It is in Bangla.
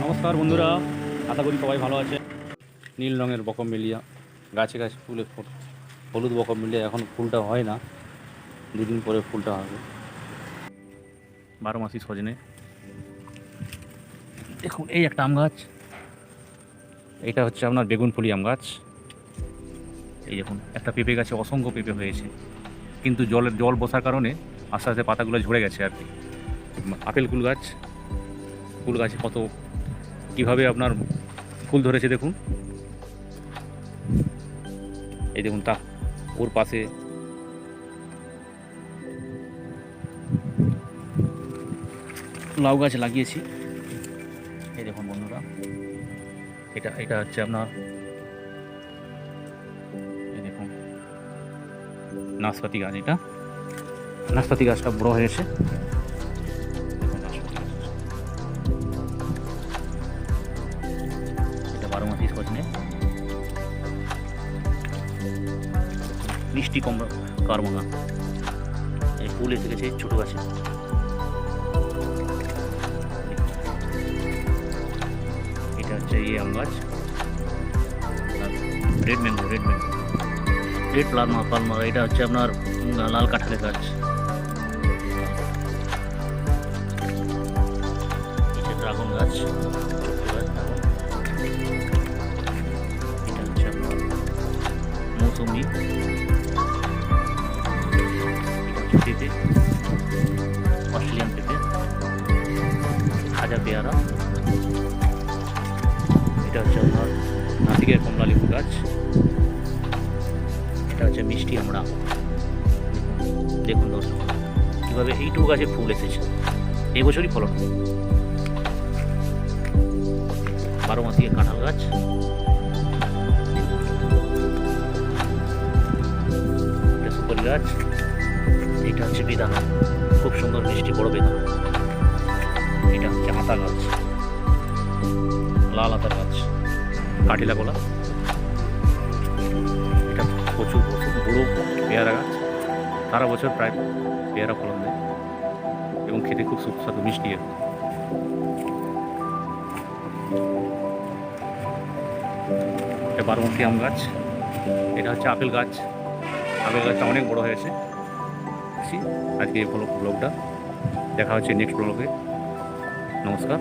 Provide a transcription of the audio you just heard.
নমস্কার বন্ধুরা, আশা করি সবাই ভালো আছে। নীল রঙের বকমমেলিয়া, গাছে গাছে ফুলে হলুদ বকমমেলিয়া এখন ফুলটা হয় না, দুদিন পরে ফুলটা হবে। 12 মাসি সজনে। দেখুন এই একটা আম গাছ, এটা হচ্ছে আপনার বেগুনফুলি আম গাছ। এই দেখুন একটা পেঁপে গাছে অসংখ্য পেঁপে হয়েছে, কিন্তু জল বসার কারণে আস্তে আস্তে পাতাগুলো ঝরে গেছে আর কি। আপেল ফুল গাছে কত কীভাবে আপনার ফুল ধরেছে দেখুন। এই দেখুন ওর পাশে লাউ গাছ লাগিয়েছি। এই দেখুন বন্ধুরা, এটা হচ্ছে আপনার, এই দেখুন নাশপাতি গাছ। এটা নাশপাতি গাছটা বড় হয়েছে। দেখুন নাশপাতি গাছ, এটা 12 মাসি সজনে। মিষ্টি কারমাঙা, এই ফুল এসে গেছে ছোটো গাছে। এটা হচ্ছে এই আম গাছ, রেড ম্যাঙ্গো, রেড পালমা। এটা হচ্ছে আপনার লাল কাঁঠালের গাছ। এটা ড্রাগন গাছ, ছোট্ট গাছ ড্রাগন। এটা হচ্ছে আপনার মৌসুমি, পেঁপে, অস্ট্রেলিয়ান পেঁপে, খাজা পেয়ারা। এটা হচ্ছে আপনার নাসিকের কমলা লেবু গাছ। এটা হচ্ছে মিষ্টি আমড়া। দেখুন দর্শক, কীভাবে এইটুকু গাছে ফুল এসেছে, এই বছরই ফলন। 12 মাসিকের কাঁঠাল গাছ। এটা সুপারি গাছ। এটা হচ্ছে বেদানা, খুব সুন্দর মিষ্টি বড় বেদানা। এটা হচ্ছে আতা গাছ, লাল আতার গাছ। কাঠিলা কলা, এটা প্রচুর বড় পেয়ারা গাছ, সারা বছর প্রায় পেয়ারা ফলন দেয় এবং খেতে খুব সুস্বাদু মিষ্টি। এটা 12 মাসি আম গাছ। এটা হচ্ছে আপেল গাছ, আপেল গাছটা অনেক বড় হয়েছে। আজকে এই ব্লগটা দেখা হচ্ছে নেক্সট ব্লগে। নমস্কার।